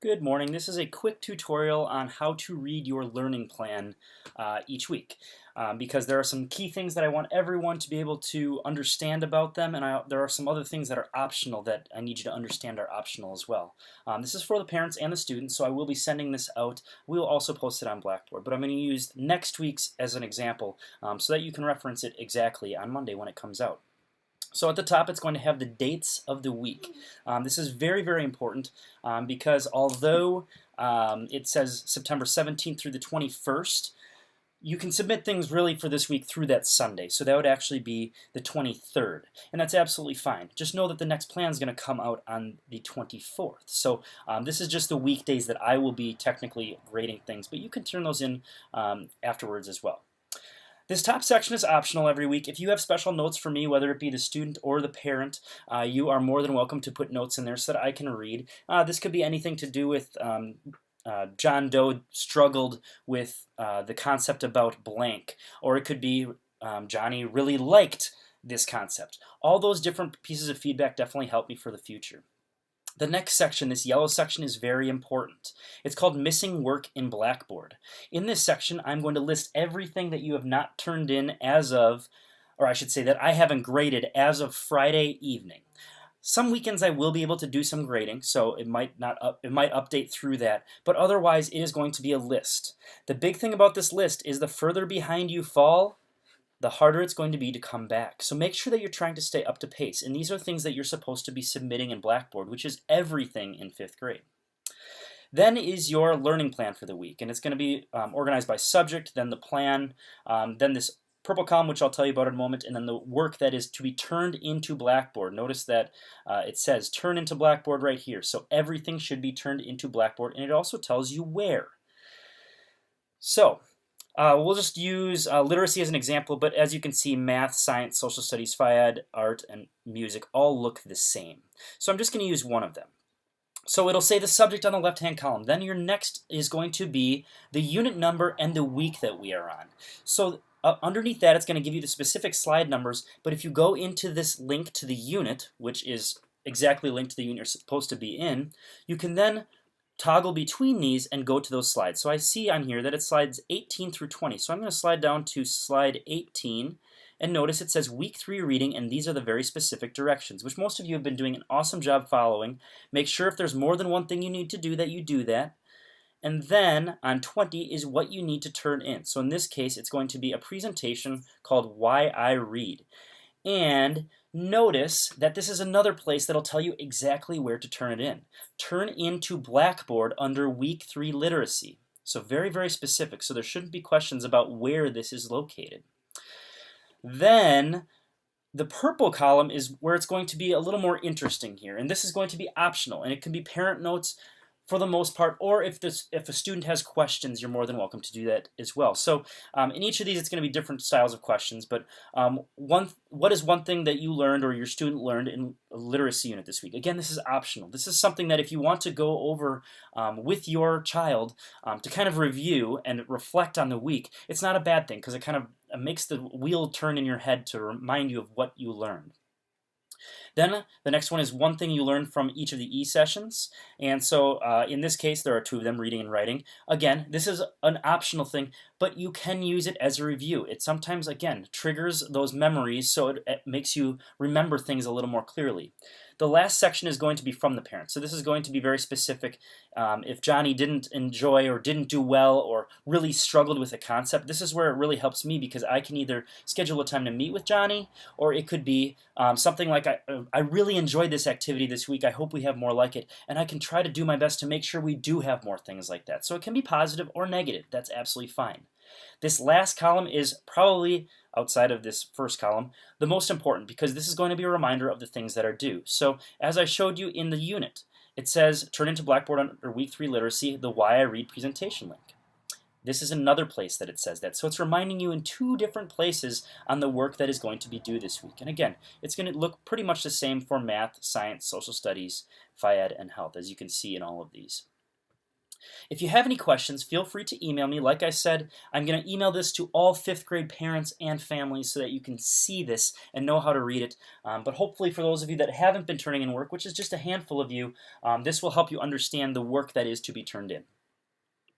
Good morning. This is a quick tutorial on how to read your learning plan each week because there are some key things that I want everyone to be able to understand about them, and there are some other things that are optional that I need you to understand are optional as well. This is for the parents and the students, so I will be sending this out. We will also post it on Blackboard, but I'm going to use next week's as an example so that you can reference it exactly on Monday when it comes out. So at the top, it's going to have the dates of the week. This is very, very important because although it says September 17th through the 21st, you can submit things really for this week through that Sunday. So that would actually be the 23rd. And that's absolutely fine. Just know that the next plan is going to come out on the 24th. So this is just the weekdays that I will be technically grading things, but you can turn those in afterwards as well. This top section is optional every week. If you have special notes for me, whether it be the student or the parent, you are more than welcome to put notes in there so that I can read. This could be anything to do with John Doe struggled with the concept about blank, or it could be Johnny really liked this concept. All those different pieces of feedback definitely help me for the future. The next section, this yellow section, is very important. It's called Missing Work in Blackboard. In this section, I'm going to list everything that you have not turned in as of, or I should say that I haven't graded as of Friday evening. Some weekends I will be able to do some grading, so it might update through that, but otherwise it is going to be a list. The big thing about this list is the further behind you fall, the harder it's going to be to come back. So make sure that you're trying to stay up to pace. And these are things that you're supposed to be submitting in Blackboard, which is everything in 5th grade. Then is your learning plan for the week. And it's going to be organized by subject, then the plan, then this purple column, which I'll tell you about in a moment, and then the work that is to be turned into Blackboard. Notice that it says turn into Blackboard right here. So everything should be turned into Blackboard, and it also tells you where. So we'll just use literacy as an example, but as you can see, math, science, social studies, phys ed, art, and music all look the same. So I'm just going to use one of them. So it'll say the subject on the left-hand column. Then your next is going to be the unit number and the week that we are on. So underneath that, it's going to give you the specific slide numbers, but if you go into this link to the unit, which is exactly linked to the unit you're supposed to be in, you can then toggle between these and go to those slides. So I see on here that it slides 18 through 20. So I'm going to slide down to slide 18, and notice it says week 3 reading, and these are the very specific directions, which most of you have been doing an awesome job following. Make sure if there's more than one thing you need to do that you do that. And then on 20 is what you need to turn in. So in this case, it's going to be a presentation called Why I Read. And notice that this is another place that'll tell you exactly where to turn it in. Turn into Blackboard under week 3 literacy. So very, very specific. So there shouldn't be questions about where this is located. Then the purple column is where it's going to be a little more interesting here. And this is going to be optional. And it can be parent notes for the most part, or if a student has questions, you're more than welcome to do that as well. So in each of these, it's going to be different styles of questions, but what is one thing that you learned or your student learned in a literacy unit this week? Again, this is optional. This is something that if you want to go over with your child to kind of review and reflect on the week, it's not a bad thing because it kind of makes the wheel turn in your head to remind you of what you learned. Then the next one is one thing you learned from each of the E-sessions. And so in this case, there are 2 of them, reading and writing. Again, this is an optional thing, but you can use it as a review. It sometimes, again, triggers those memories, so it makes you remember things a little more clearly. The last section is going to be from the parents. So this is going to be very specific. If Johnny didn't enjoy or didn't do well or really struggled with a concept, this is where it really helps me because I can either schedule a time to meet with Johnny, or it could be something like, I really enjoyed this activity this week. I hope we have more like it. And I can try to do my best to make sure we do have more things like that. So it can be positive or negative. That's absolutely fine. This last column is probably, outside of this first column, the most important because this is going to be a reminder of the things that are due. So as I showed you in the unit, it says turn into Blackboard under week 3 literacy, the Why I Read presentation link. This is another place that it says that. So it's reminding you in 2 different places on the work that is going to be due this week. And again, it's going to look pretty much the same for math, science, social studies, phys ed, and health, as you can see in all of these. If you have any questions, feel free to email me. Like I said, I'm going to email this to all 5th grade parents and families so that you can see this and know how to read it. But hopefully for those of you that haven't been turning in work, which is just a handful of you, this will help you understand the work that is to be turned in.